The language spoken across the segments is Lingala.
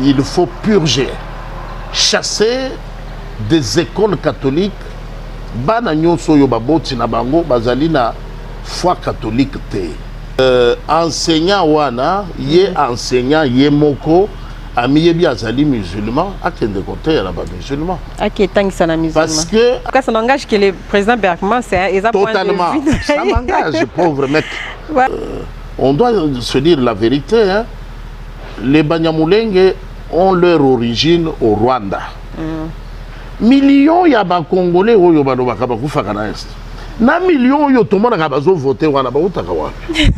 il faut purger, chasser des écoles catholiques. Bana nyonso yo baboti na bango bazali na foi catholique te. Enseignant wana ye enseignant ye moko amiyebi azali musulman akende côté ya ba musulman. Aketangisa na musulman. Parce que ça n'engage que le président Bergman, c'est totalement ça m'engage pauvre mec. Ouais. On doit se dire la vérité hein. Les Banyamulenge ont leur origine au Rwanda. Millions ya ba Congolais oyo ba lobaka ba kufaka na est. Na millions yo tomona ka bazo voter wana ba utaka wapi.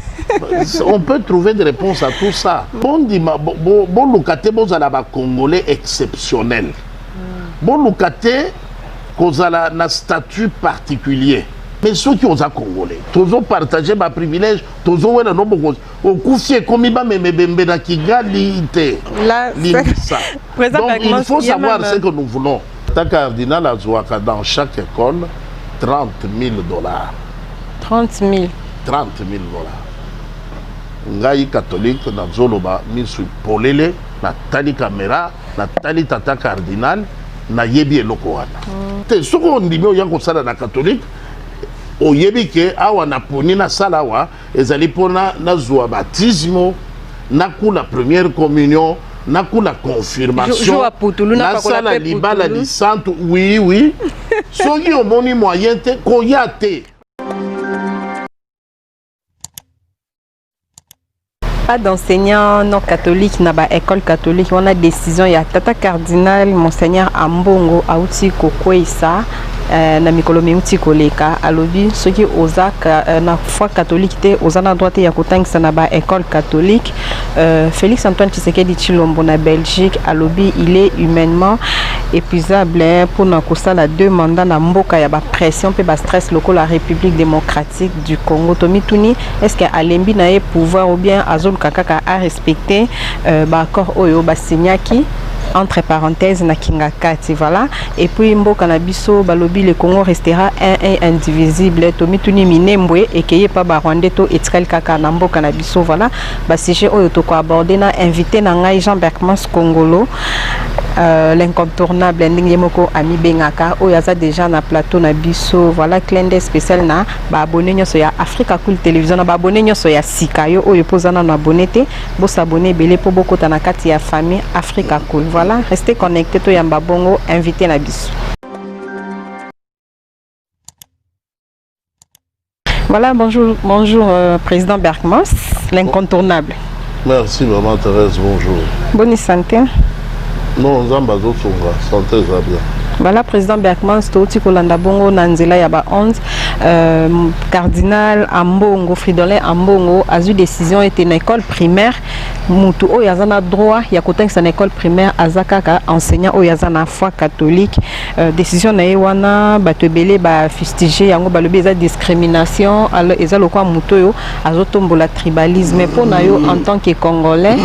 On peut trouver des réponses à tout ça. Bon dima bon lukate bozala ba Congolais exceptionnel. Bon lukate kozala na statut particulier. Mais ceux qui ont un Congolais, tous ont partagé ma privilège, tous ont un nombre au coufier comme il va me bembe na Kigali te. Donc il faut savoir ce que nous voulons. Ta cardinal a Zouaka dans chaque école 30 000 $. 30 000. 30 000 $. Ngai catholique na Zoloba misu polele na tali caméra na tali tata cardinal na yebi eloko wana. Te soko ndimi o yango sala na catholique oyebi ke awa na poni na sala wa ezali pona na zwa baptisme na kula première communion na kula confirmation na sala libala li santo oui soki omoni moyen te koya te. Pas d'enseignants non catholiques na ba école catholique. On a décision ya tata cardinal monseigneur Ambongo auti kokweisa na mikolo meuti koleka alobi soki ozaka na foi catholique te ozana droite ya kotangisa na ba école catholique. Félix Antoine Tshisekedi Tshilombo na Belgique alobi il est humainement épuisable pour na kosala 2 mandats na mboka ya ba pression pe ba stress local la République démocratique du Congo. Tomituni est-ce que alembi na ye pouvoir ou bien azol kakaka a respecter ba accord oyo ba signaki entre parenthèses na Kingakati, voilà. Et puis mboka na biso balobi le Congo restera un et indivisible. Tomituni minembwe et keye pa ba Rwanda to etkal kaka na mboka na biso, voilà. Ba sujet oyo to ko aborder na invité na ngai Jean Bergman Congolo, l'incontournable ndenge moko ami bengaka oyo aza déjà na plateau na biso, voilà. Clin d'œil spécial na ba abonné nyoso ya Africa Cool Télévision na ba abonné nyoso ya Sika yo oyo pozana na abonné bo s'abonner belé po boko na kati ya famille Africa Cool. Voilà, restez connectés to Yamba Bongo, invité na biso. Voilà, bonjour président Bergman, l'incontournable. Merci maman Thérèse, bonjour. Bonne santé. Non, Zambazo Songa, santé va bien. Voilà, président Bergman, Stoti Kolanda Bongo, Nanzela Yaba 11, cardinal Ambongo, Fridolin Ambongo, a eu décision était une école primaire. Moutou o yazana droit, yakoten c'est une école primaire, azakaka enseignant o yazana foi catholique. Décision na ewana, batebele ba fustigé, yango balobi eza discrimination, alors eza lokwa moutou yo, azotombo la tribalisme. Pour na yo en tant que Congolais,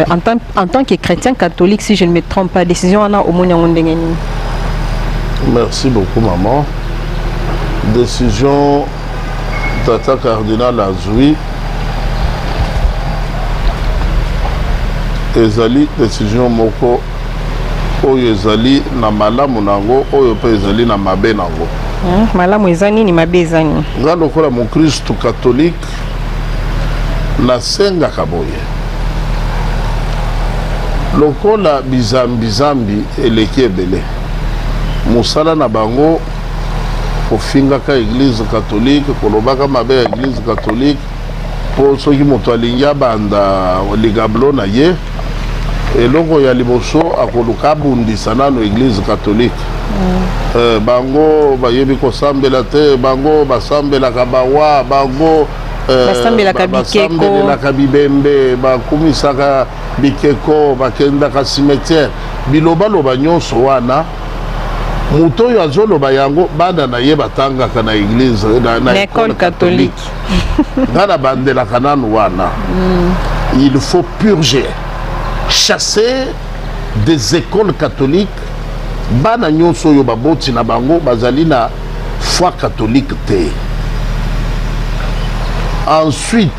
en tant que chrétien catholique, si je ne me trompe pas, décision ana au monde ngeni. Merci beaucoup maman. Décision tata cardinal Azui ezali décision moko oyo ezali na malamu nango oyo pe ezali na mabe nango. Malamu ezani ni mabe ezani. Nga lokola mon Christ catholique na senga kaboye. Lokola bizambi eleki ebele. Musala na bango kofinga ka église catholique kolobaka mabe ya église catholique po soki moto alingi abanda ligablo na ye eloko ya liboso akoluka bundisa nano église catholique. Bango bayebi kosambela te, bango basambelaka bawa, bango basambelaka bibembe, bakumisaka bikeko, bakendaka cimetière. Bilobaloba nyonso wana muto oyo azoloba yango bana na ye batangaka na église na école catholique. Ngana bandelaka nanu wana. Il faut purger, chasser des écoles catholiques. Bana nyonso oyo baboti na bango bazali na foi catholique te. Ensuite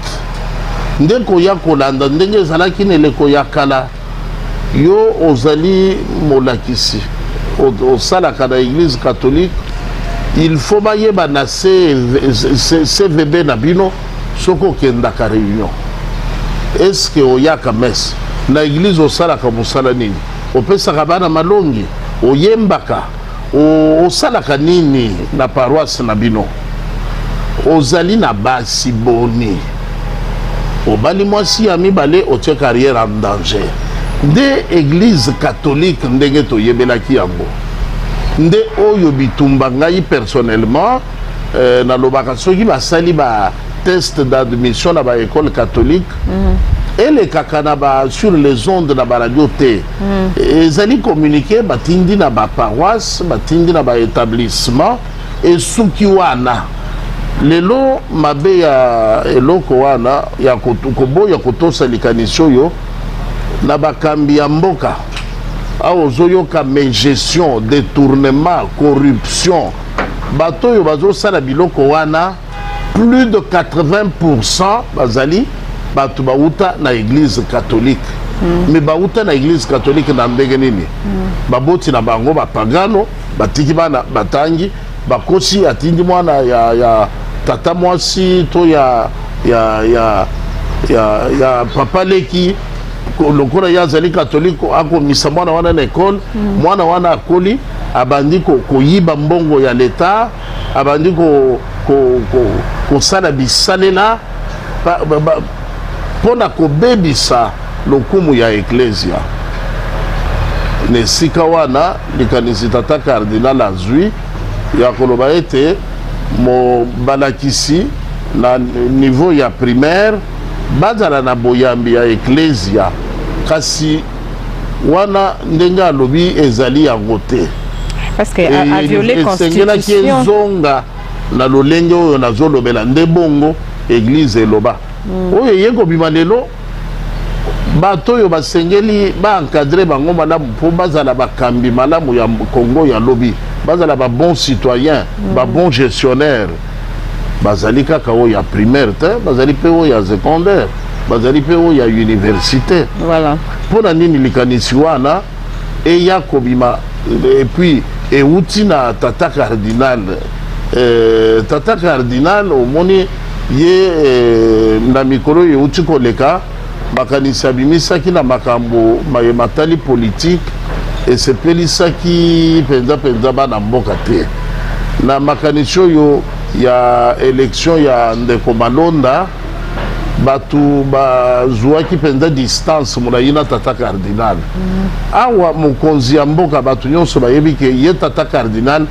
ndeko ya kolanda ndenge ezalaki neleko ya kala yo ozali molakisi osalaka na église catholique, il faut bayeba na CVB na bino soko okendaka réunion. Est-ce que oyaka messe na église osalaka mosala nini, opesaka bana malongi, oyembaka, osalaka nini na paroisse na bino, ozali na basi boni, obali mwasi ya mibale otie carrière en danger. Nde église catholique ndenge toyebelaki yango, nde oyo bitumba ngai personnellement nalobaka soki basali ba test d'admission na ba école catholique elekaka na ba sur les ondes na ba radio te, ezali communiqué batindi na ba paroisse, batindi na ba établissement, et suki wana lelo mabe ya eloko wana ya koboya kotosa likanisi yo na bakambi ya mboka awo zoyoka gestion, détournement, corruption, bato yo bazosala biloko wana, plus de 80% bazali bato bauta na église catholique. Mais bauta na église catholique na ndenge nini, baboti na bango bapagano, batiki bana batangi, bakosi atindi mwana ya tata mwasi to ya papa leki lokola ya zali catholique akomisa mwana wana na école, mwana wana akoli abandi koyiba mbongo ya l'État, abandi kosala bisalela mpona kobebisa lokumu ya eklesia. Nesika wana likanisi tata cardinal azwi ya koloba ete mo balakisi na niveau ya primaire bazala na boyambi ya eklesia, kasi wana ndenge alobi ezali yango te, parce que a violé constitution ezonga na lolenge oyo nazolobela nde bongo église eloba oyo yeko bima lelo bato oyo basengeli ba-encadre bango malamu mpo bazala bakambi malamu ya Congo ya lobi, bazala ba bon citoyen, ba bon gestionnaire, bazali kaka oyo ya primaire te, bazali pe oyo ya secondaire, bazali pe oyo ya université. Voilà. Pona nini likanisi wana eya kobima, et puis euti na tata cardinal, tata cardinal omoni ye na mikolo euti koleka makanisi abimisaki na makambo matali politique esepelisaki penza bana mboka te na makanisi oyo ya élection ya ndeko Malonda, batu bazwaki penza distance molayi na tata cardinal. Awa mokonzi ya mboka batu nyonso bayebi ke ye tata cardinal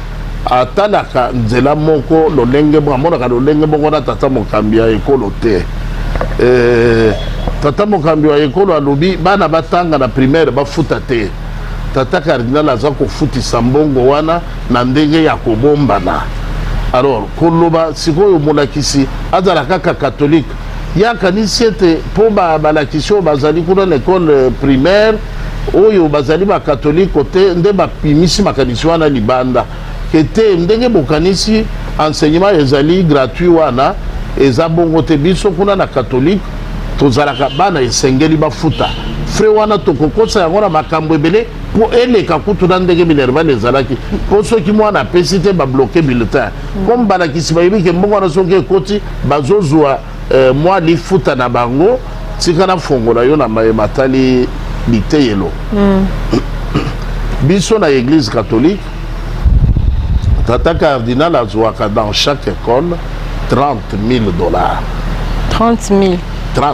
atalaka nzela moko lolenge bongo, amonaka lolenge bongo na tata mokambi ya ekolo te. Tata mokambi wa ekolo alobi bana batanga na primaire bafuta te, tata cardinal aza kofutisa mbongo wana na ndenge ya kobombana. Alors koloba sikoyo molakisi azala kaka catholique yakanisi ete mpo balakisi oyo bazali kuna na école primaire oyo bazali bakatholique te nde bapimisi makanisi wana libanda kete ndenge bokanisi enseignement ezali gratuit wana eza bongo te. Biso kuna na catholique tozalaka bana esengeli bafuta frais wana tokokosa yango na makambo ebele po eleka kutu na ndenge minerval ezalaki po soki mwana apesi te babloke bulletin comme balakisi bayebi ke mbongo wana soki ekoti bazozwa mwa lifuta na bango tika na fongola yo na matali biteyelo. Biso na église catholique tata cardinal azwaka dans chaque école $30,000. 30 000. $30,000.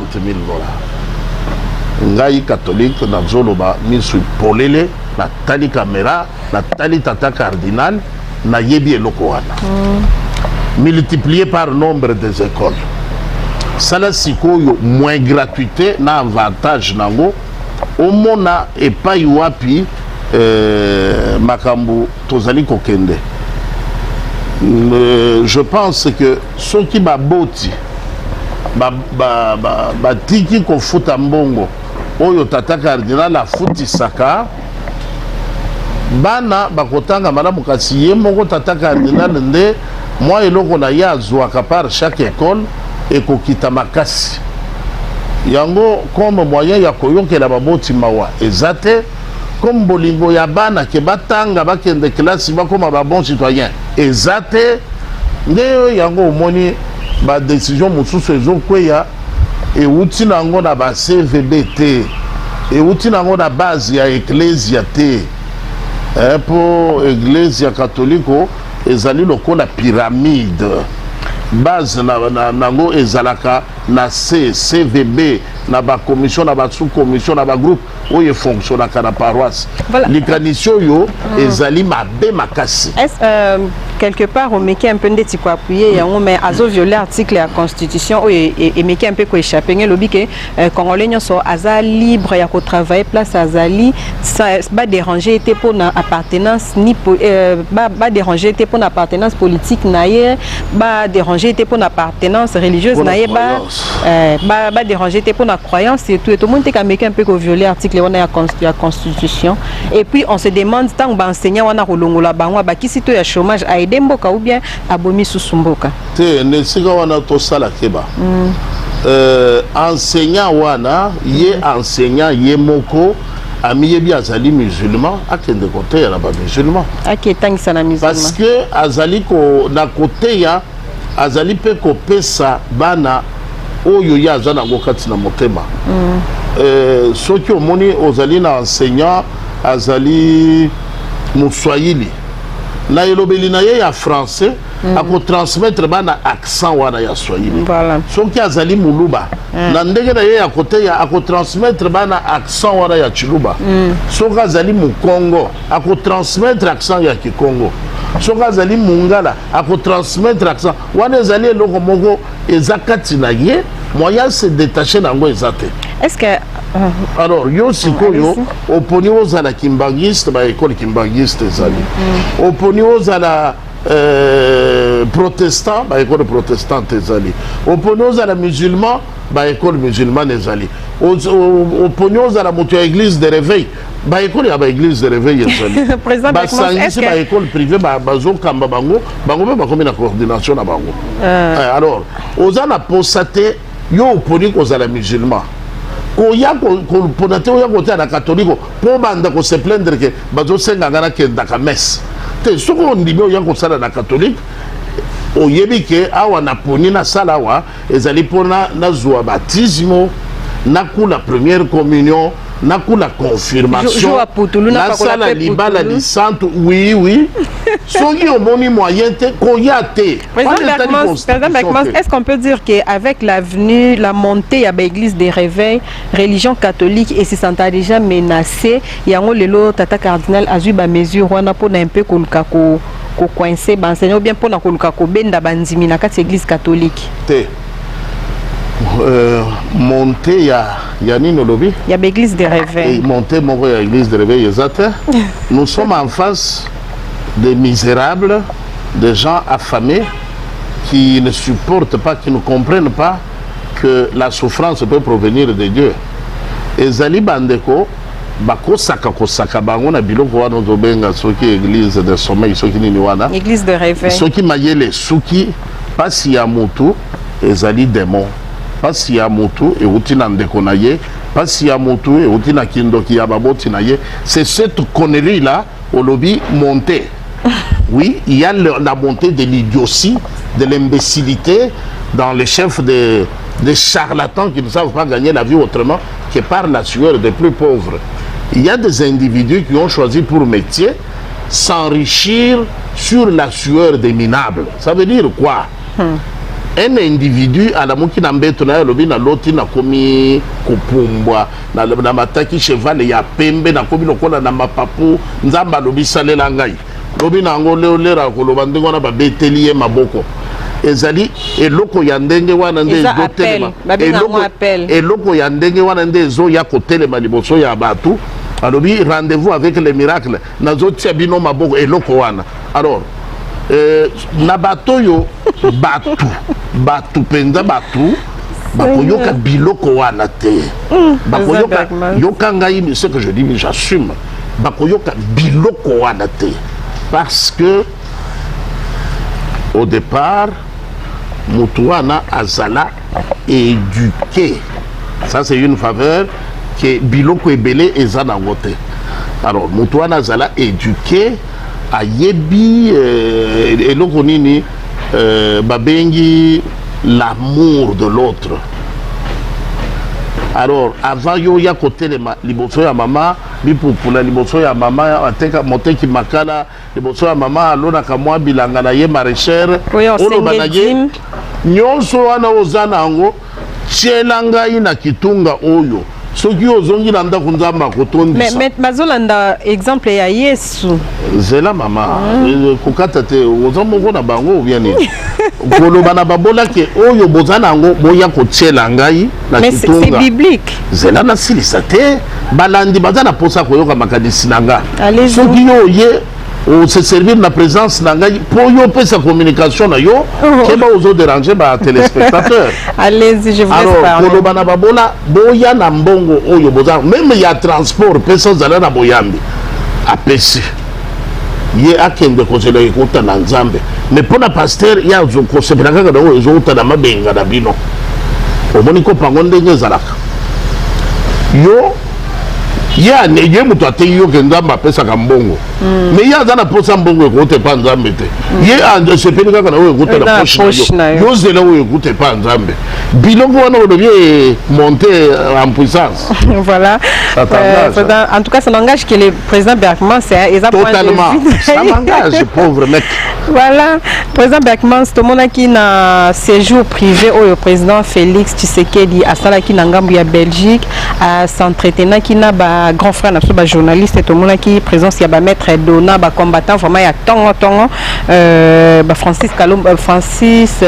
Ngai catholique nazoloba misu polele na tali caméra na tali tata cardinal na yebi eloko wana multiplié par nombre des écoles. Sala sikoyo moins gratuité na avantage nango omona epai wapi makambo tozali kokende. Je pense que ceux qui baboti batiki kofuta mbongo oyo tata cardinal afutisaka bana bakotanga malamu, kasi ye moko tata cardinal nde mwa eloko na ye azwaka par chaque école ekokita makasi yango comme moyen ya koyokela babotima wa ezate comme bolingo ya bana ke batanga bakende classe bakoma ba bon citoyen ezate nde yango omoni ba décision mosusu ezokweya euti nango na ba CVBT euti nango na base ya ecclesia te po eglise catholique ezali lokola pyramide base nango ezalaka na CVB na ba commission na ba sous commission na ba groupe oyo fonctionnaka na paroisse likanisi oyo ezali mabe makasi. Est-ce quelque part on met un peu de petit appuyer mais azo violer article la constitution et met un peu ko échapper le bique congolais nyonso aza libre ya ko travailler place azali ça pas déranger était pour na appartenance ni ba déranger était pour na appartenance politique naie ba déranger était pour na appartenance religieuse naie ba déranger était pour na croyance et tout le monde est un peu ko violer article on a la constitution et puis on se demande tant ba enseignant on a rolongola bango ba ki sito ya chômage a aider mboka ou bien abomi susumboka te ne sika wana to sala keba enseignant wana ye enseignant ye moko ami yebi azali musulman akende côté ya ba musulman aketangisa na musulman parce que azali ko na côté ya azali pe ko pesa bana oyo ya azana ngokati na motema soki omoni ozali na enseignant azali muswahili na elobeli na ye ya français ako transmettre bana accent wana ya swahili voilà soki azali muluba na ndenge na ye ya kote ya ako transmettre bana accent wana ya chiluba soki azali mukongo ako transmettre accent ya kikongo soki azali mungala ako transmettre accent wana ezali eloko moko eza kati na ye moyen se détacher nango eza te. Est-ce que alors yo sikoyo oponi ozala kimbangiste ba école kimbangiste ezali oponi ozala protestant ba école protestante ezali oponi ozala musulman ba école musulmane ezali oponi ozala moto ya église de réveil ba école ya ba église de réveil ezali basangisi ba école privée bazokamba bango pe bakomi na coordination na bango alors ozana posate yo oponi kozala musulman koya pona te oya kotia na catholique po banda ko se plaindre que bazo senga ngana kendaka messe te soko ondimi oya kosala na catholique oyebi ke awa na poni na sala wa ezali pona na zwa baptisme na kula première communion na kula confirmation na sala libala lisante oui soki omoni moyen te koya te. Est-ce qu'on peut dire qu'avec l'avenue, la montée à l'église des réveils, religion catholique et se sentait déjà menacée, il y a un tata cardinal a eu des mesures on a pour un peu ko coincé enseignant ou bien pour na ko benda bandimi na kati église catholique te montée ya nino lobi ya l'église des réveils montée mon ya église des réveils exact. Nous sommes en face des misérables, des gens affamés qui ne supportent pas, qui ne comprennent pas que la souffrance peut provenir de Dieu. Et Zali Bandeko, bako saka bango na biloko wana zobenga soki église de sommeil soki nini wana église de réveil soki mayele soki pasi ya mutu ezali démon pasi ya mutu euti na ndeko na ye pasi ya mutu euti na kindoki ya baboti na ye. C'est cette connerie là au lobby montée. Oui, il y a la montée de l'idiotie, de l'imbécilité dans les chefs des charlatans qui ne savent pas gagner la vie autrement que par la sueur des plus pauvres. Il y a des individus qui ont choisi pour métier s'enrichir sur la sueur des minables. Ça veut dire quoi? Un individu à la mouki nambeto na lobi na loti na komi kopumbwa na mataki cheval ya pembe na komi lokola na mapapu nzamba lobi salela ngai lobi na ngo lera ko loba ndenge wana babeteli ye maboko ezali eloko ya ndenge wana nde ezotelema eloko ya ndenge wana nde ezo ya kotelema liboso ya batu alobi rendez-vous avec les miracles nazo tia bino maboko eloko wana. Alors na bato yo batu penza batu bakoyoka biloko wana te bakoyoka yoka ngai ce que je dis mais j'assume bakoyoka biloko wana te parce que au départ mutu wana azala éduqué Ça, c'est une faveur que Biloko Ebele et Zanangote. Alors, Moutouana Zala éduqué à Yebi et l'Okonini Babengi l'amour de l'autre. Alors, avant yo ya côté liboso ya mama, bipupula liboso ya mama, ateka moteki makala liboso ya mama alona kamwa bilanga na ye maraîchère. Ono banaye nyonso wana ozana ngo chelanga ina kitunga oyo. Soki ozongi na ndako nzamba kotondisa. Mais bazolanda exemple ya Yesu. Zela mama, kokata te ozomoko na bango ou bien nini? Koloba na babola ke oyo bozana ngo boya kotiela ngai na kitunga. Mais c'est biblique. Zela na silisa te balandi bazana posa koyoka makanisi nanga. Allez-y. Soki yo ye on se servir de la présence nanga pour yo pe sa communication na yo ke ba ozo déranger ba téléspectateurs. Allez-y, je vous laisse parler. Alors koloba na babola boya na mbongo oyo bozana même il y a transport personne zala na boyambi apesi ye akende kozela ekota na nzambe mais pour la pasteur ya zo kosepela kaka na oyo zo na mabenga na bino omoni ko pango ndenge ezalaka yo ya ne ye mutu ate yo ke nzambe apesaka mbongo mais ye aza na posa mbongo ekote pa nzambe te ye asepeli kaka na oyo ekota na poche na yo yo zela oyo ekute pa nzambe biloko wana olobi monter en puissance. Voilà. En tout cas, ça n'engage que le président Bergman, c'est totalement. Ça m'engage, pauvre mec. Voilà. Président Bergman, c'est tout le monde qui a séjour privé au président Félix Tshisekedi à Salaki Nangambu à Belgique, à s'entretenir qui n'a pas grand frère, n'a journaliste, et tout le monde qui présence, il y a maître Dona, combattant, vraiment il y a tongo, Francis Kalum, Francis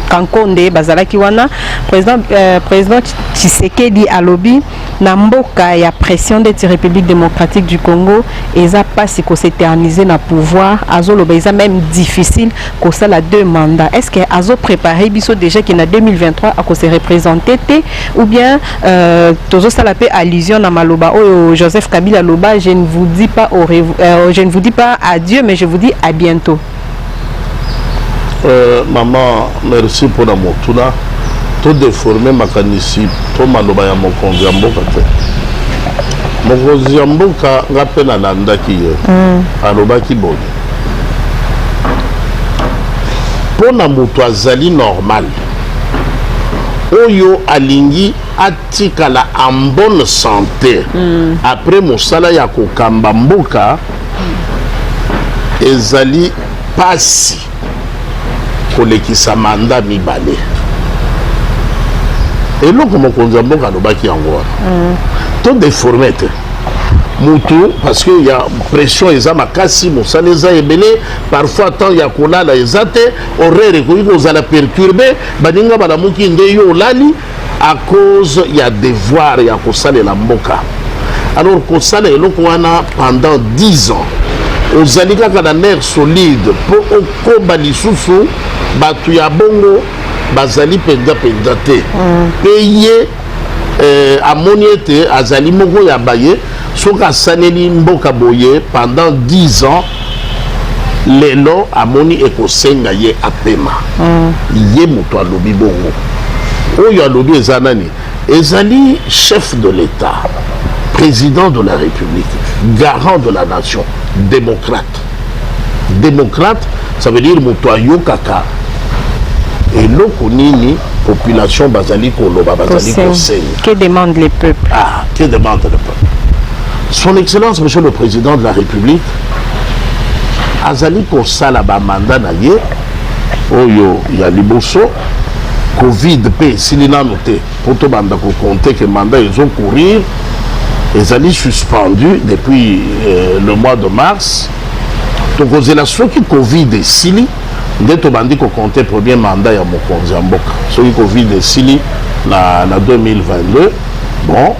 Kankonde, Bazalaki wana, président Tshisekedi à lobby, Namboka y a pression de la République démocratique du Congo, et ça passe qu'on s'éterniser dans le pouvoir, Azolo, c'est même difficile qu'on ça la deux mandats. Est-ce que Azo préparé biso déjà qu'il y a 2023 à qu'on se représenter ou bien toujours ça la paix allusion à Maloba ou Joseph Kabila Loba, je ne vous dis pas je ne vous dis pas adieu mais je vous dis à bientôt. Maman, merci pour la motuna. Tout déformé makanisi, tout maloba ya mokonzi ya mboka te. Mokonzi ya mboka ngape na landaki ye. Alobaki boye. Pona mutu azali normal. Oyo alingi atikala en bonne santé. Après mosala ya kokamba mboka ezali pasi kolekisa manda mibale. Et là, comme on a dit, tout déformé. Moutou, parce qu'il y a pression, ils ont cassé, ils ont ébélé, parfois, tant il y a qu'on a les athées, horaires, ils ont perturbé, Badinga Badamuki Ndeyo Lali, à cause, il y a des devoirs, il y a Kosale et la Mboka. Alors, Kosale et l'Okwana, pendant 10 ans, aux Alika Kadaner solide, pour Okobali Soussou, Batuya Bongo, bazali penda te payer amoniete azali moko ya baye soka saneli mboka boye pendant 10 ans lelo amoni ekosenga ye apema ye moto alobi bongo oyo alobi ezanani ezali chef de l'État, président de la République, garant de la nation, démocrate. Démocrate, ça veut dire moto ayokaka et l'okonini population bazali koloba bazali conseil. Que demandent les peuples? Ah, que demande le peuple? Son Excellence, Monsieur le Président de la République, azali kosala ba mandat na ye oyo ya liboso Covid pe silina noté pour to banda ko compter que mandat ils ont courir ezali suspendu depuis le mois de mars. Donc aux élections qui Covid et sili dès to bandi ko compter premier mandat ya mokonzi ya mboka so qui Covid et sili na 2022 bon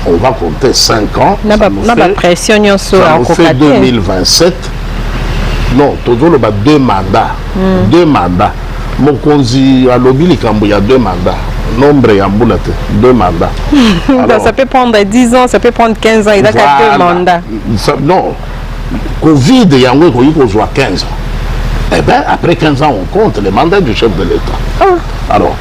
on va compter 5 ans. Na ba pression nyonso en fait 2027. Non, toujours le 2 mandats. 2 mandats. Mokonzi a lobby likambo il y a 2 mandats. Nombre ya mbulate 2 mandats. Alors, ça peut prendre 10 ans, ça peut prendre 15 ans, il a voilà. 2 mandats. Non. Covid il y a 15 ans. Eh bien, après 15 ans, on compte les mandats du chef de l'État. Alors,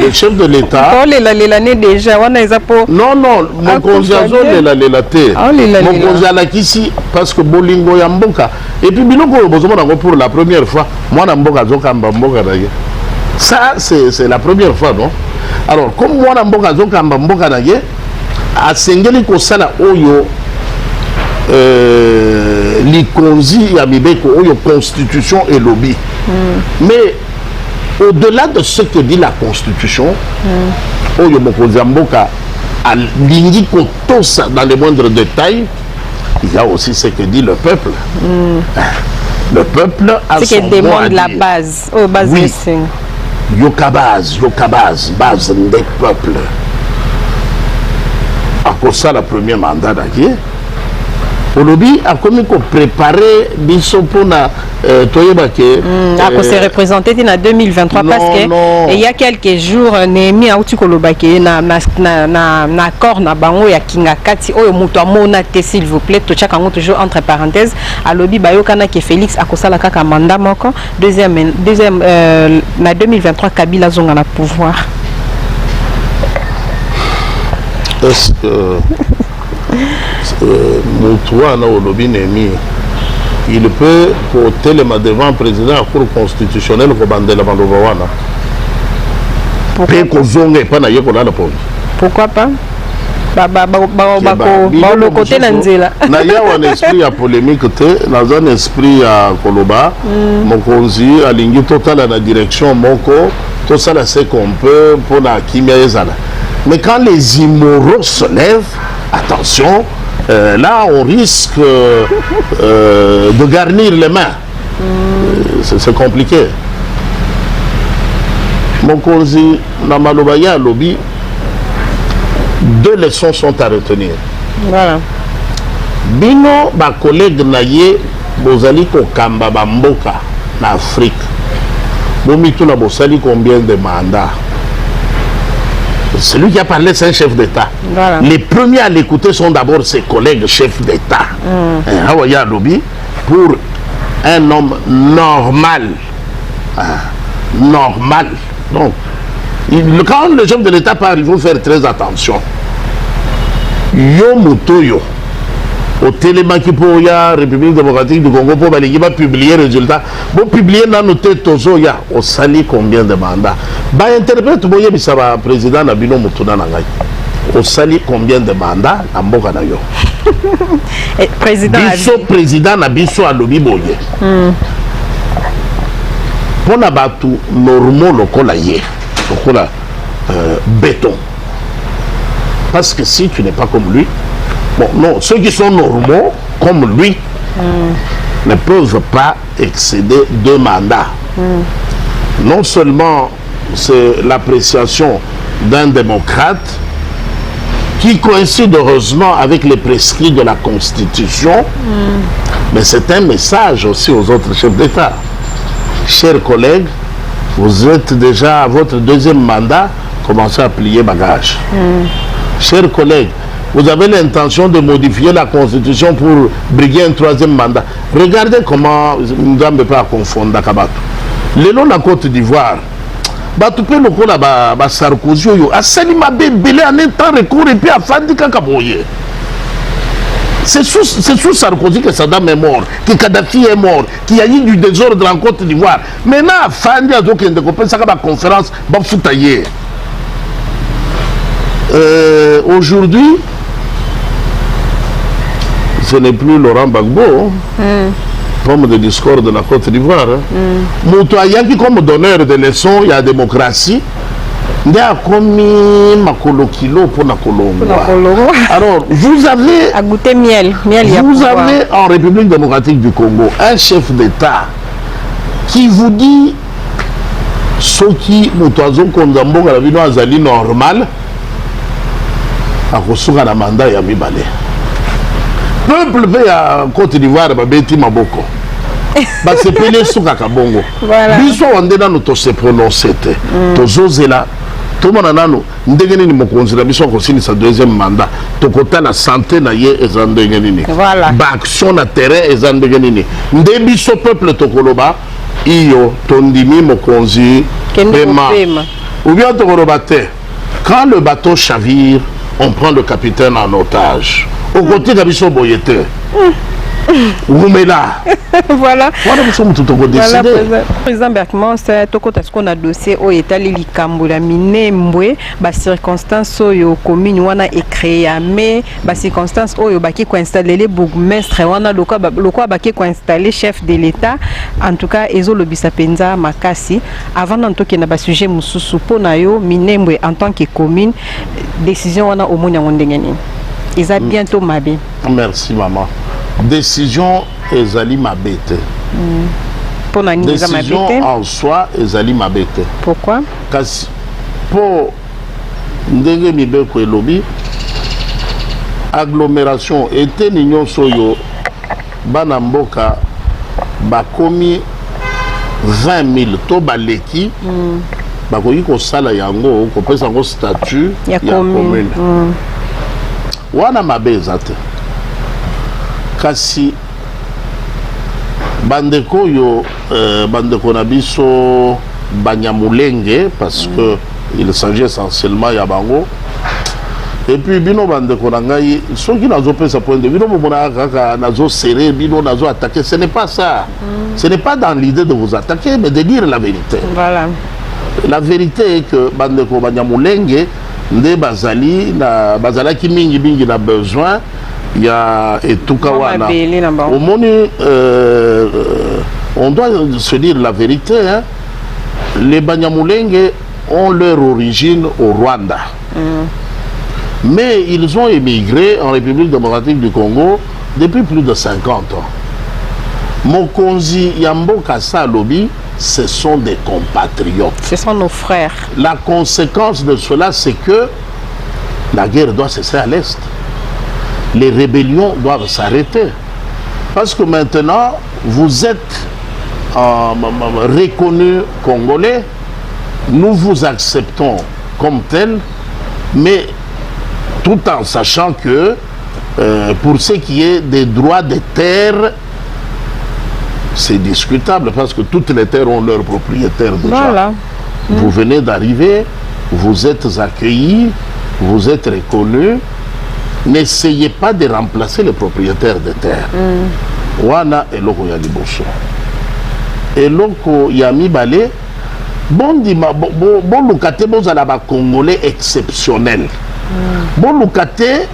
le chef de l'État. L'année déjà, on a pour. Non, mon conjazo lela te. Mon conjala ici parce que bolingo ya mboka. Et puis biloko bozomona pour la première fois, moi na mboka zokamba mboka daye. Ça c'est la première fois, non? Alors comme moi na mboka zokamba mboka daye, asengeli ko sala oyo likonzi ya mibeko oyo constitution et lobby. Mais au-delà de ce que dit la constitution, oyo mokonzi ya mboka alingi kotosa dans les moindres détails, il y a aussi ce que dit le peuple. Le peuple a son mot à dire. C'est qu'il demande la base. Oh, base oui. Yoka base des peuples. À cause ça, le premier mandat d'Agué, Olobi a commis qu'on préparer biso pour na toyebake se représenter en 2023 parce que il y a quelques jours Némi a outi kolobake na accord na bango ya kingakati oyo muto amona te s'il vous plaît to chaka ngo toujours entre parenthèses alobi bayokana ke Félix akosala kaka mandat moko deuxième na 2023 Kabila zonga na pouvoir. Est-ce que il peut côté le devant le président à la Cour constitutionnelle pourquoi pas le côté nanzela na ya un esprit à polémique dans un esprit à Koloba mokonzi alingi total la direction moko tout ça là c'est qu'on peut pour la kimia ezala. Mais quand les immoraux se lèvent, attention, là on risque de garnir les mains. C'est compliqué. Mokonzi Namalobaya Lobby, deux leçons sont à retenir. Voilà. Bino, ma collègue Naye, Bozali Kokamba Bamboka, en Afrique. Bomitou na Bosali combien de mandats? Celui qui a parlé, c'est un chef d'État. Voilà. Les premiers à l'écouter sont d'abord ses collègues chefs d'État. Hawaya Lobby, pour un homme normal. Normal. Donc, quand le chef de l'État parle, il faut faire très attention. Yo Mutoyo, au Télémaki pour la République démocratique du Congo, pour va publier les résultats. Pour publier dans nos têtes, au sali combien de mandats. Bah, interprète, boye, ça va président Nabino Mutuna Nangai. Au sali combien de mandats à Mboka Nayo. Président Nabiso à Lobi Boye. Pour la batou, normaux, le colaye, le cola béton. Parce que si tu n'es pas comme lui, bon, non, ceux qui sont normaux, comme lui, ne peuvent pas excéder 2 mandats. Non seulement c'est l'appréciation d'un démocrate qui coïncide heureusement avec les prescrits de la Constitution, mais c'est un message aussi aux autres chefs d'État. Chers collègues, vous êtes déjà à votre 2e mandat, commencez à plier bagage. Chers collègues, vous avez l'intention de modifier la Constitution pour briguer un 3e mandat. Regardez comment nous n'avons pas à confondre Kabatou. Le long de la Côte d'Ivoire, Batoupé le coup là, Sarkozy, a Salima Bébélé en un temps recours et puis à Fandi Kakaboye. C'est sous Sarkozy que Saddam est mort, que Kadhafi est mort, qu'il y a eu du désordre en Côte d'Ivoire. Maintenant, Fandi a dit qu'il y a une conférence, Bafoutaye. Aujourd'hui, ce n'est plus Laurent Gbagbo, comme de discours de la Côte d'Ivoire. Moutouaya qui comme donneur de leçons, il y a la démocratie. Il y a commis Makolo Kilo pour Nakolongo. Alors, vous avez, à goûter miel. Vous avez en République démocratique du Congo un chef d'État qui vous dit ce qui Moutouazo Kondambo Galavino Azali normal. A kosuka na mandat ya mibale. Peuple pe ya Côte d'Ivoire ba beti maboko. Ba sepele suka kabongo. Biso wandena no to se prononcer te. To zozela. To mona nano ndenge nini mokonzi na biso ko sini sa 2e mandat. To kota la santé na ye ezandenge nini. Ba action na terrain ezandenge nini. Nde biso peuple to koloba iyo tondimi mokonzi pema. Ou bien quand le bateau chavire, on prend le capitaine en otage. Au côté d'Abisso Boyete. Oumela. Voilà. Voilà, président Berkman, c'est tout ce qu'on a dossier au état Likambo la minembwe, ba circonstances oyo commune wana est créé mais ba circonstances oyo baki ko installer les bourgmestres wana lokwa baki ko installer chef de l'état en tout cas ezo lobisa penza makasi avant d'entrer na ba sujet mususu pona yo minembwe en tant que commune décision wana au mona ngondengeni. Ils a bientôt mabé. Merci maman. Décision ezali mabete. Décision en soi ezali mabete. Pourquoi? Kasi pour ndenge mibeko elobi agglomération était nignon soyo bana mboka bakomi 20 000 to baleki bakoki kosala yango kopesa yango statut ya commune. Wana mabe eza te. Kasi bandeko yo bandeko na biso Banyamulenge parce que il s'agit essentiellement ya bango et puis bino bandeko na ngai soki nazo pesa point de bino mona kaka nazo serrer bino nazo attaquer, ce n'est pas ça. Ce n'est pas dans l'idée de vous attaquer mais de dire la vérité. Voilà. La vérité est que bandeko Banyamulenge nde bazalaki mingi na besoin ya etukawana au moni on doit se dire la vérité hein? Les Banyamulenge ont leur origine au Rwanda mais ils ont émigré en République démocratique du Congo depuis plus de 50 ans. Mokonzi Yamboka Salobi, ce sont des compatriotes. Ce sont nos frères. La conséquence de cela, c'est que la guerre doit cesser à l'Est. Les rébellions doivent s'arrêter. Parce que maintenant, vous êtes reconnus Congolais, nous vous acceptons comme tel, mais tout en sachant que pour ce qui est des droits des terres, c'est discutable parce que toutes les terres ont leurs propriétaires déjà. Voilà. Vous venez d'arriver, vous êtes accueillis, vous êtes reconnus. N'essayez pas de remplacer les propriétaires des terres. Wana eloko ya liboso. Eloko ya mibale, bon lukate bozala ba Congolais exceptionnel. Bon lukate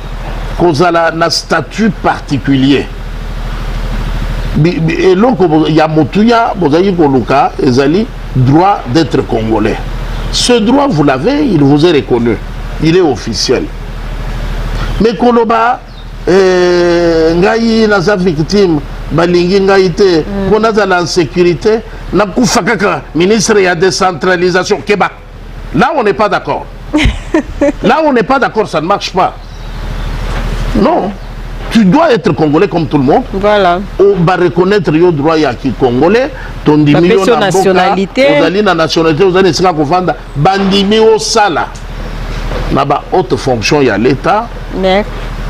kozala na statut particulier. Eloko ya motuya bozali koluka ezali droit d'être congolais. Ce droit vous l'avez, il vous est reconnu. Il est officiel. Mais koloba ngai naza victime balingi ngai te kona za la sécurité na kufa kaka ministre ya décentralisation keba. Là on n'est pas d'accord. Là on n'est pas d'accord, ça ne marche pas. Non. Tu dois être congolais comme tout le monde. Voilà. On va reconnaître le droit à qui congolais. Ton dimio na nationalité. Vous allez na nationalité, vous allez sera kovanda bandimio sala. Na ba haute fonction ya l'État.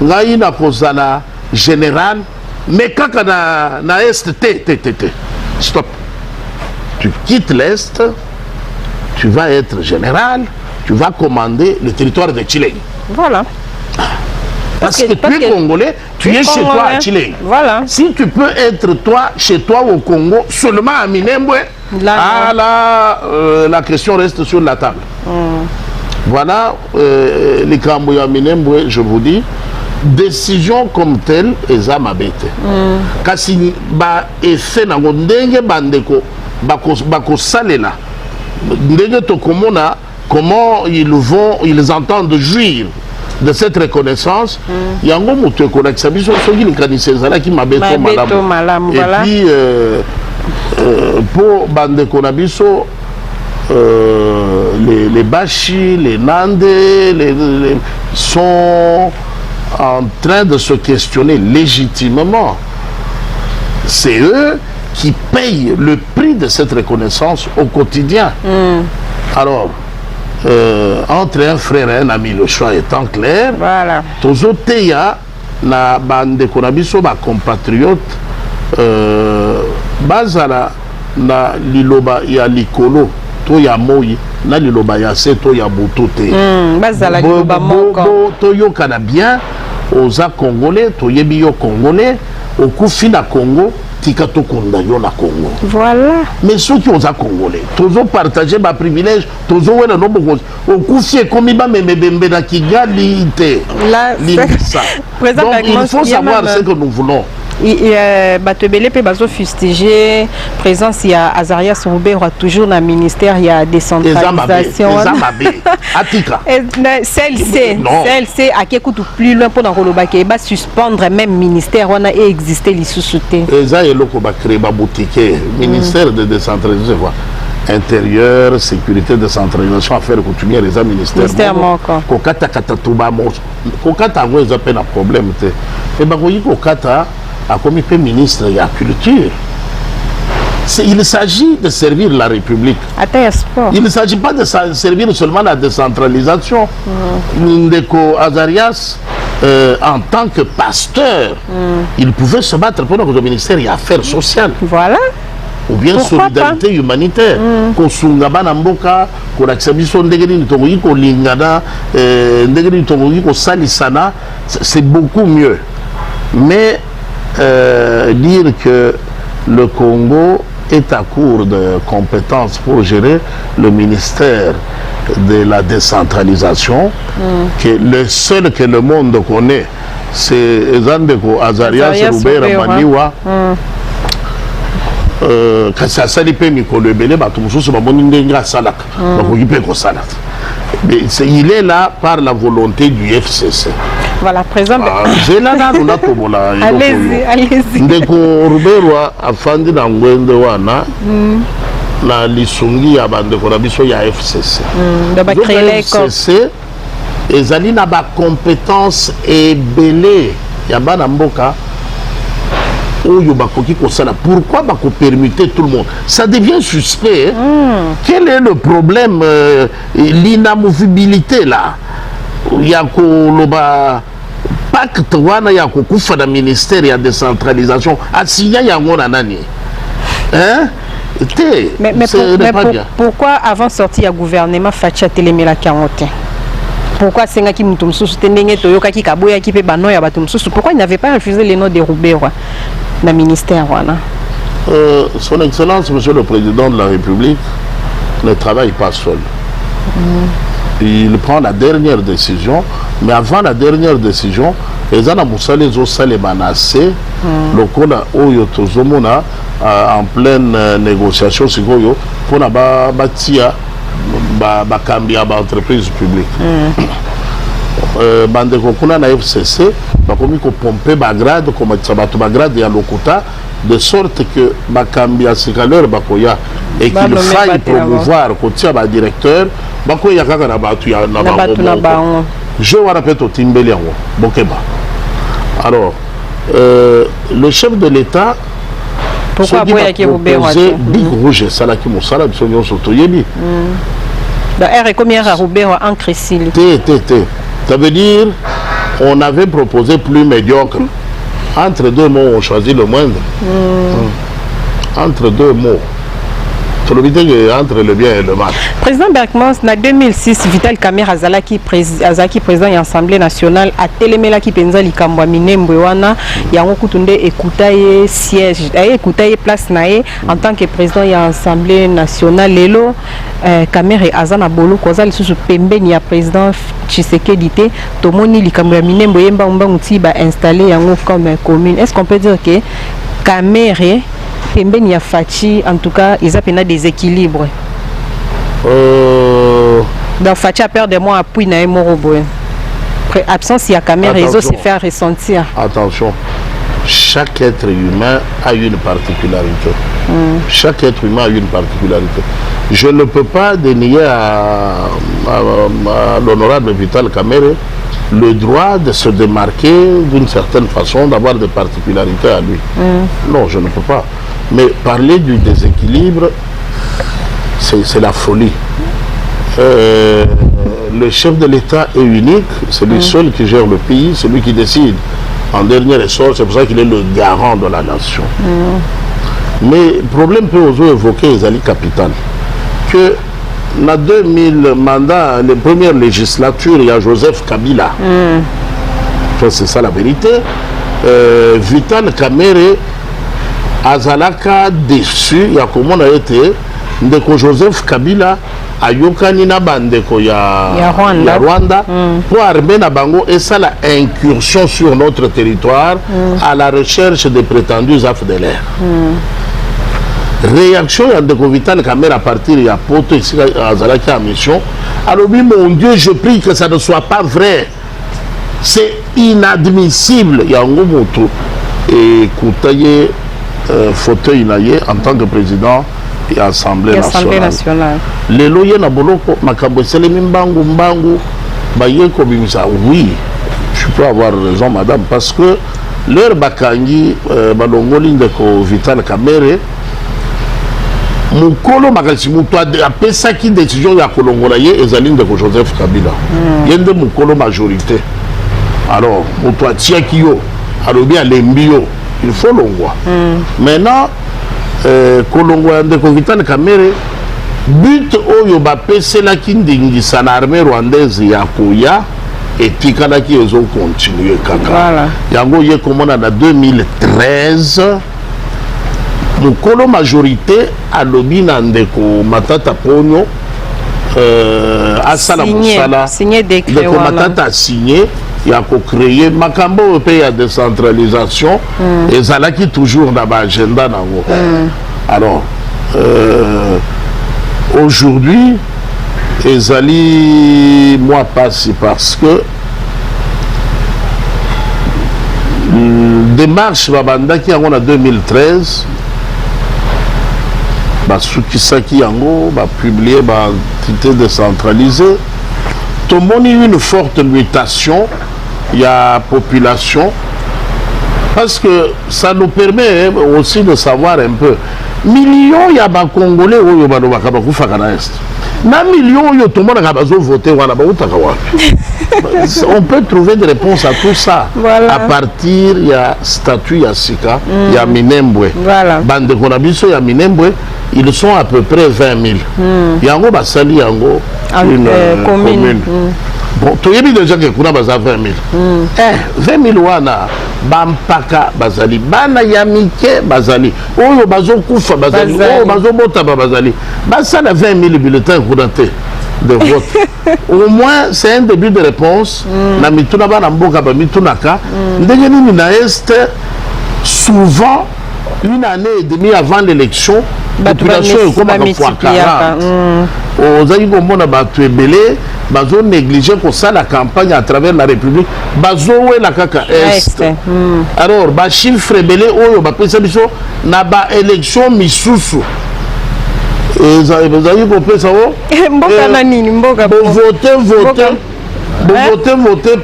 Ngai na kozala général, mais kaka na est t. Stop. Tu quittes l'est, tu vas être général, tu vas commander le territoire de Chili. Voilà. Parce que tu es congolais, tu es chez toi à Chili. Voilà. Si tu peux être toi chez toi au Congo, seulement à Minembwe, la question reste sur la table. Voilà, les Kamboya Minembwe, je vous dis, décision comme telle, eza mabete. Kasi ba effet na ndenge bandeko bako salela. Ndenge to komona comment ils entendent jouir de cette reconnaissance. Yango mutu ekolakisa biso soki likanisi ezalaki mabeto malamu. Et puis pour bandeko na biso les Bashi, les Nandé sont en train de se questionner légitimement. C'est eux qui payent le prix de cette reconnaissance au quotidien. Alors, entre un frère et un ami, le choix étant clair, voilà. Tozoteya na bande konabiso ba compatriote bazala na liloba ya likolo to ya moi na liloba ya se to ya butu te bazala liloba moko to yokana bien oza congolais to yebi yo congolais okufi na Congo tika to konda yo na Congo voilà mais ceux qui oza congolais tozo partager ba privilège tozo wena no boko okufi komi ba memebembe na Kigali te là donc il faut savoir ce que nous voulons. Batebele pe bazo fustiger présence il y a Azarias Roubero toujours dans ministère il y a décentralisation atika celle-ci à qui écoute plus loin pour dans kolobake ba suspendre même ministère on a existé li sous-souté eza eloko ba créer ba boutique ministère de décentralisation intérieur sécurité décentralisation affaires coutumières les ministères kokata kata tuba mo kokata ngo eza pe na problème te et ba koyi kokata a commis ministre de la culture. Il s'agit de servir la République. Il ne s'agit pas de servir seulement la décentralisation. Ndeko Azarias, en tant que pasteur, il pouvait se battre pour le ministère des Affaires sociales. Voilà. Ou bien pourquoi solidarité pas? Humanitaire. Kosunga na mboka, koraksabiso ndegeni ntongoyi ko lingana, ndegeni ntongoyi ko salisana, c'est beaucoup mieux. Mais dire que le Congo est à court de compétences pour gérer le ministère de la décentralisation, que le seul que le monde connaît, c'est Zandeko Azarias Roubero Maniwa. Kasi asali pe mikolo ebele bato mosusu bamoni ndenge asalaka bakoki pe kosalaka. Mais il est là par la volonté du FCC. Voilà, présent. Allez-y. Ndeko Roubero afandi na ngwende wana na lisungi ya bandeko na biso ya FCC. FCC ezali na ba compétence ebele ya bana mboka. Pourquoi permuter tout le monde? Ça devient suspect. Quel est le problème? L'inamovibilité là. Il y a pacte wana ya kokufa na ministère ya décentralisation. Asinya ya ngona nani? Hein? Mais pourquoi avant sortir à gouvernement Facha Telemela 41? Pourquoi c'est qui pourquoi il n'avait pas refusé les noms de Roubero dans le ministère? Son Excellence, Monsieur le Président de la République, ne travaille pas seul. Il prend la dernière décision, mais avant la dernière décision, les ana musale zo sale manase lokola oyo tozomona en pleine négociation sikoyo pour na batia ba kambia ba entreprise publique. Bande kokuna na FCC ba komi ko pomper ba grade comme tsabatu ba grade ya lokuta de sorte que ba kambia sikaleur ba koya et qu'il faille promouvoir ko tia ba directeur ba koya kaka na batu ya na ba. Je vous rappelle au Timbeli yango Bokeba. Alors le chef de l'État pourquoi boya ki Roubero Big Rouge salaki mosala biso nyonso toyebi. D'ailleurs, combien à Roubero en Crécile? Ça veut dire on avait proposé plus médiocre. Entre deux mots, on choisit le moindre. Entre deux mots. Entre le bien et le mal. Président Bergmans, en 2006, Vital Kamerhe Azalaki président de l'Assemblée nationale a télémela qui penza likambo minembo wana yango kutunde écoutaye siège écoutaye place nae en tant que président de l'Assemblée nationale lelo Kamerhe azana bolo koza lisusu pembeni ya président Tshisekedi te tomoni likambo ya minembo yemba mbanguti ba installer yango comme commune. Est-ce qu'on peut dire que Kamerhe Pembeni ya Fachi, en tout cas, ils ont des équilibres. Donc Fachi a perdu de moi appui na Morobo. Absence il y a caméra réseau se fait ressentir. Attention, chaque être humain a une particularité. Chaque être humain a une particularité. Je ne peux pas dénier à l'honorable Vital Kamerhe le droit de se démarquer d'une certaine façon, d'avoir des particularités à lui. Non, je ne peux pas. Mais parler du déséquilibre, c'est la folie. Le chef de l'État est unique, c'est lui seul qui gère le pays, c'est lui qui décide. En dernier ressort, c'est pour ça qu'il est le garant de la nation. Mais le problème peut aussi évoquer les alliés capitales. Que na 2000 mandat, les premières législatures, il y a Joseph Kabila. C'est ça la vérité. Vital Kamerhe azalaka déçu, il y a comment on a été, ndeko Joseph Kabila ayokani na bandeko ya Rwanda pour armer na bango et ça la incursion sur notre territoire à la recherche des prétendus AFDLR. Réaction ya ndeko Vital Kamerhe à partir ya poto ici azalaki en mission. Alors oui, mon Dieu, je prie que ça ne soit pas vrai. C'est inadmissible. Il y a un moto et Koutaye fauteuil en tant que président de l'Assemblée nationale. Les loyers na boloko makambo selemi mbangu baye ko bimisa. Oui, je peux avoir raison madame parce que leur bakangi balongoli ndeko Vital Kamerhe mukolo makalisi mutu apesaki décision ya kolongola ye ezali ndeko Joseph Kabila. Yende mukolo majorité. Alors, mutu atiaki yo alobi alembi yo il faut longwa. Maintenant kolongwa ya ndeko Vital Kamerhe but oyo bapeselaki ndingisa na armée rwandaise ya koya etikalaki ezo continuer kaka. Yango ye komona na 2013 mukolo majorité alobi na ndeko Matata Ponyo asala musala ndeko Matata a signé ya ko créer makambo pe ya décentralisation ezalaki toujours na ba agenda nango. Alors aujourd'hui ezali moi passe parce que démarche babandaki yango na 2013 basukisaki yango bapublier baentité décentralisée tomoni une forte mutation il y a population parce que ça nous permet aussi de savoir un peu millions ya ba congolais oyo balobaka bakufaka na est na millions oyo tomonaka bazo voter wana bautaka wapi. On peut trouver des réponses à tout ça à partir ya statut ya sika ya Minembwe. Bande konabiso ya Minembwe ils sont à peu près 20 000. Yango basali yango une commune. Bon, tu as déjà que kuna baza 20 000. 20 000 wana bampaka bazali bana yamike bazali oyo bazo kufa bazali oyo bazo bota bazali basala 20 000 bulletins courante de vote. Au moins c'est un début de réponse. Na mituna bana mboka ba mitunaka ndenge nini na est souvent une année et demie avant l'élection population est comme à fois 40. Aux aïe komona batu ebele bazo négliger ko ça la campagne à travers la République bazo we la kaka est. Alors ba chiffre ebele oyo ba pesa biso na ba élection misusu ezayi ko pesa o mboka na nini mboka voter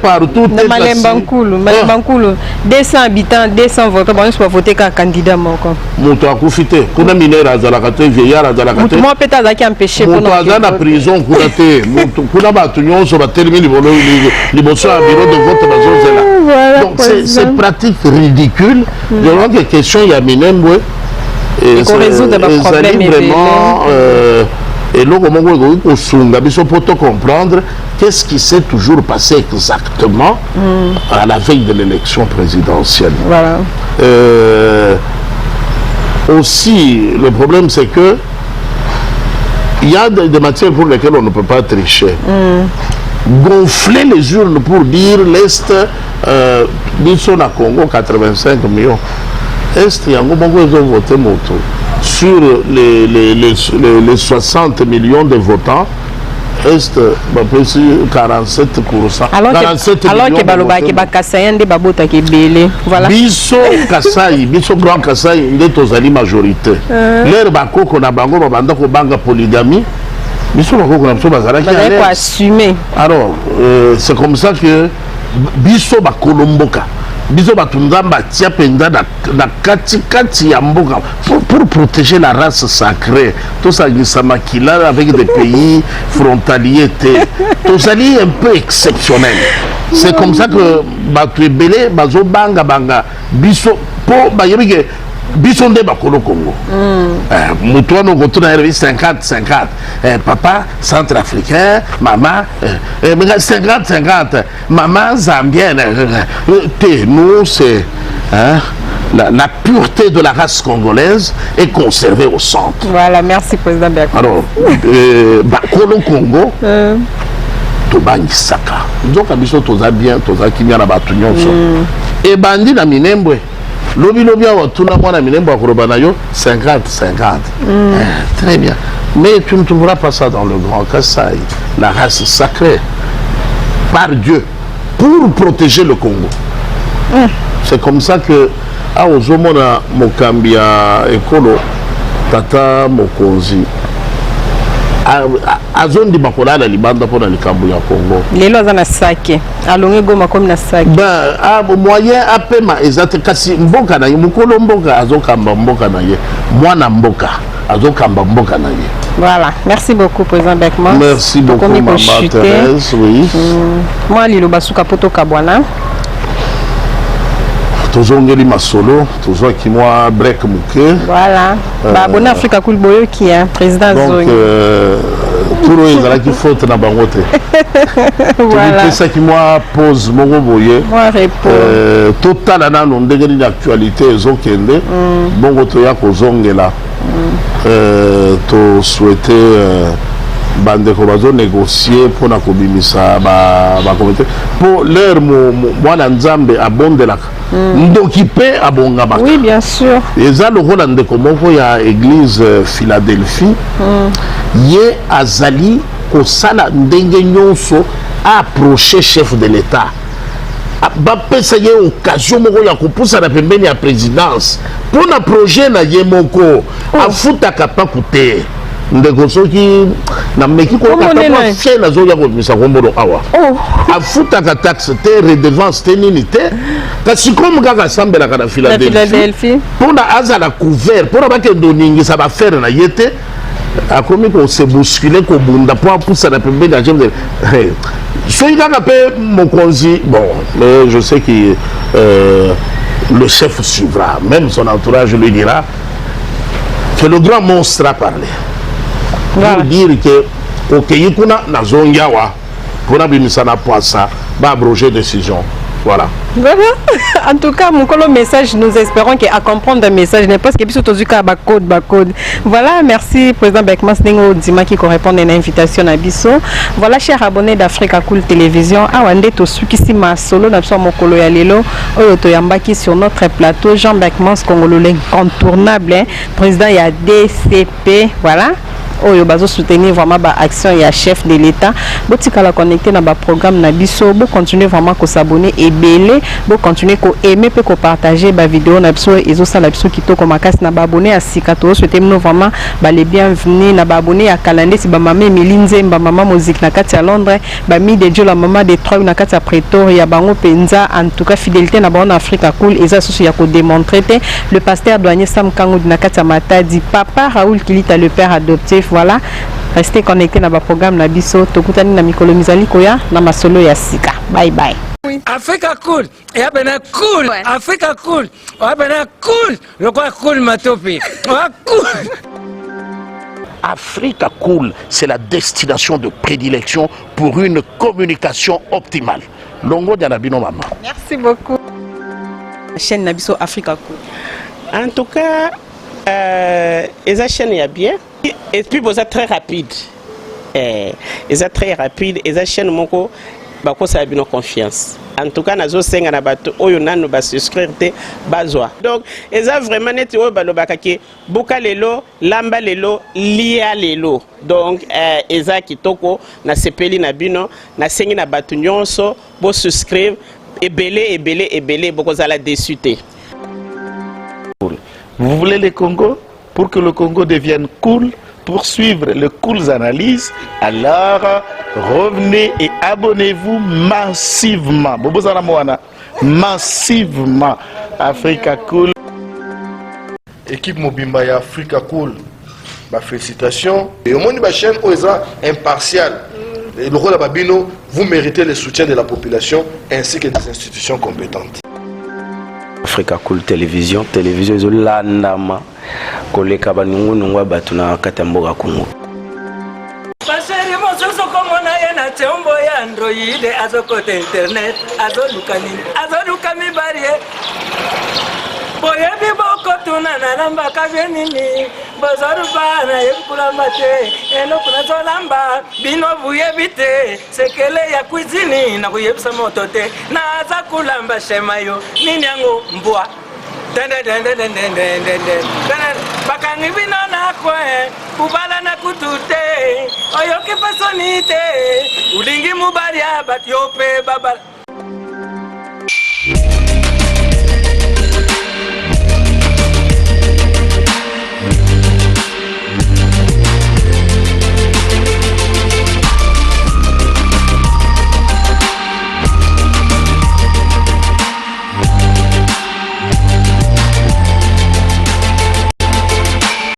partout. Malembankulu 200 habitants 200 votants bon je peux voter qu'un candidat moko moto akufite kuna minera azalaka te vieillard azalaka te moto peta azaki empêché moto aza na prison kuna te moto kuna batu nyonso batelemi liboso ya bureau de vote bazozela. Donc c'est pratique ridicule. Donc la question ya Minembwe et résoudre des problèmes vraiment et là comment on sunga biso pour comprendre qu'est-ce qui s'est toujours passé exactement à la veille de l'élection présidentielle. Voilà. Aussi le problème c'est que il y a des matières pour lesquelles on ne peut pas tricher. Gonfler les urnes pour dire l'Est biso na Congo 85 millions. Est il y a voté moto sur les 60 millions de votants. Est 47%. Alors que balobaki bakasayende babota ke belé. Voilà. Biso Kasai, biso Grand Kasai ndeto zali majorité. L'air bakoko na bango babanda ko banga polygamie. Biso bakoko na biso bazalaki assumer. Alors c'est comme ça que biso bakolomboka. Biso batundamba tia penda na kati ya mboka pour protéger la race sacrée. Tout ça makila avec des pays frontaliers tout ça est un peu exceptionnel. C'est comme ça que batu ebele bazo banga biso po bayebike Bisonde bakolo Congo. Moutouano retourne à 50-50. Papa centrafricain, maman 50-50. Maman zambienne. Nous, c'est la pureté de la race congolaise est conservée au centre. Voilà, merci président Bergman. Alors, bakolo Congo. Tobangi saka. Donc abiso toza bien, toza kimia na batu nyonso. Et bandi na minembwe. Lobi awa tuna mwana minembwe akoroba na yo 50-50. Très bien. Mais tu ne trouveras pas ça dans le Grand Kasaï. La race sacrée par Dieu pour protéger le Congo. C'est comme ça que à Ozomona Mokambia Ekolo Tata Mokonzi azondi bakola la libanda pour le Kambu ya Congo. Lelo za na sake. Alonge goma comme na sake. Moyen apema ezate kasi mboka na ye mukolo mboka azokamba mboka na ye. Mwana mboka azokamba mboka na ye. Voilà, merci beaucoup président Bergman. Merci beaucoup maman Thérèse, oui. Moi lilo basuka poto kabwana. Tozongeli masolo, tozo ki moi break muke. Voilà. Ba bonne Africa Cool boyo ki président Zongi. Donc pour eux ils qui faute na bangote. Voilà. C'est ça qui moi pose mon boye. Moi répond. Total na no ndengeli d'actualité ezokende. Bongo to ya kozongela. To souhaiter bande ko bazo négocier pour na kobimisa ba comité pour leur mwana nzambe abondelaka ndokipe abonga baka. Oui bien sûr. Eza lokola ndeko moko ya église Philadelphie ye azali kosala ndenge nyonso approcher chef de l'état bapesa ye occasion moko ya kopusa na pembeni ya présidence pour na projet na ye moko afutaka paku te ndeko soki na meki ko kata fie na zo ya ko misa kombolo awa afutaka taxe te redevance te nini te kasi comme kaka sambela kana Philadelphie pour na azala couvert pour ba ke doningi sa ba faire na yete akomi ko se bousculer ko bunda pour pousser na pembeni ya jembe soki kaka pe mokonzi bon mais je sais que le chef suivra même son entourage lui dira que le grand monstre a parlé. Pour dire que ok kuna na zongiawa pour abimisa na poisa ba abroger décision. Voilà. Voilà. En tout cas, mon message, nous espérons qu'à comprendre le message, n'est pas ce que bisous tous cas code. Voilà, merci président Bergman Sningo Dima qui correspond à l'invitation à Bisso. Voilà, chers abonnés d'Africa Cool Télévision, awande to sukisi ma solo na biso mokolo ya lelo oyo to yambaki sur notre plateau Jean Bergman Congolo incontournable, président ya DCP, voilà. Oyo bazo soutenir vraiment ba action ya chef de l'état botika la connecter na ba programme na biso bo continuer vraiment ko s'abonner et belé bo continuer ko aimer pe ko partager ba vidéo na biso ezo sala biso kitoko makasi na ba abonner à Sikato souhaiter nous vraiment ba les bienvenus na ba abonner à Kalande si ba mama Milinze ba mama musique na kati ya Londres ba mi de Dieu la mama de Troy na kati ya Pretoria bango penza en tout cas fidélité na ba en Africa Cool eza soso ya ko démontrer le pasteur douanier Sam Kango na kati ya Matadi papa Raoul Kilita le père adoptif. Voilà, restez connectés dans le programme Nabiso, Tokutani na mikolo mizali koya na masolo ya sika. Bye bye. Africa Cool, et abena cool. Ouais. Africa Cool, abena cool. Le quoi cool matopi. Cool. Africa Cool, c'est la destination de prédilection pour une communication optimale. Longo Dianabino Mama. Merci beaucoup. La chaîne Nabiso Africa Cool. En tout cas, la chaîne est bien. Et puis, vous êtes très rapide. Ils sont très rapides. Et la chaîne, ça a une confiance. En tout cas, nous avons souscrire. Donc, ils ont vraiment été Boka lelo, Lamba lelo, Lia lelo. Donc, ils ont kitoko, na sepeli na bino, na sengi na batu nyonso, bo souscrire, et belé, beaucoup à la déçuté. Vous voulez le Congo? Pour que le Congo devienne cool, pour suivre les cool analyses, alors revenez et abonnez-vous massivement. Massivement. Africa Cool. Équipe Mobimba et Africa Cool. Félicitations. Et au monde de la chaîne, impartial. Et le rôle de Babino, vous méritez le soutien de la population ainsi que des institutions compétentes. Africa Cool Television ezolandama koleka banungu batu na katamboka Congo. Basheri mosusu komona ye na chombo ya Android azokote internet azoluka mibarie boyebi boko tunana namba kavenini bozorubana yebukulamate elokuna zolamba bino buyebite sekele ya cuisine na kuyebisa moto te naza kulamba shema yo nini yango mbwa bakangi bino nakwe kubala na kutute oyoki pasonite ulingi mubaria bat yope babala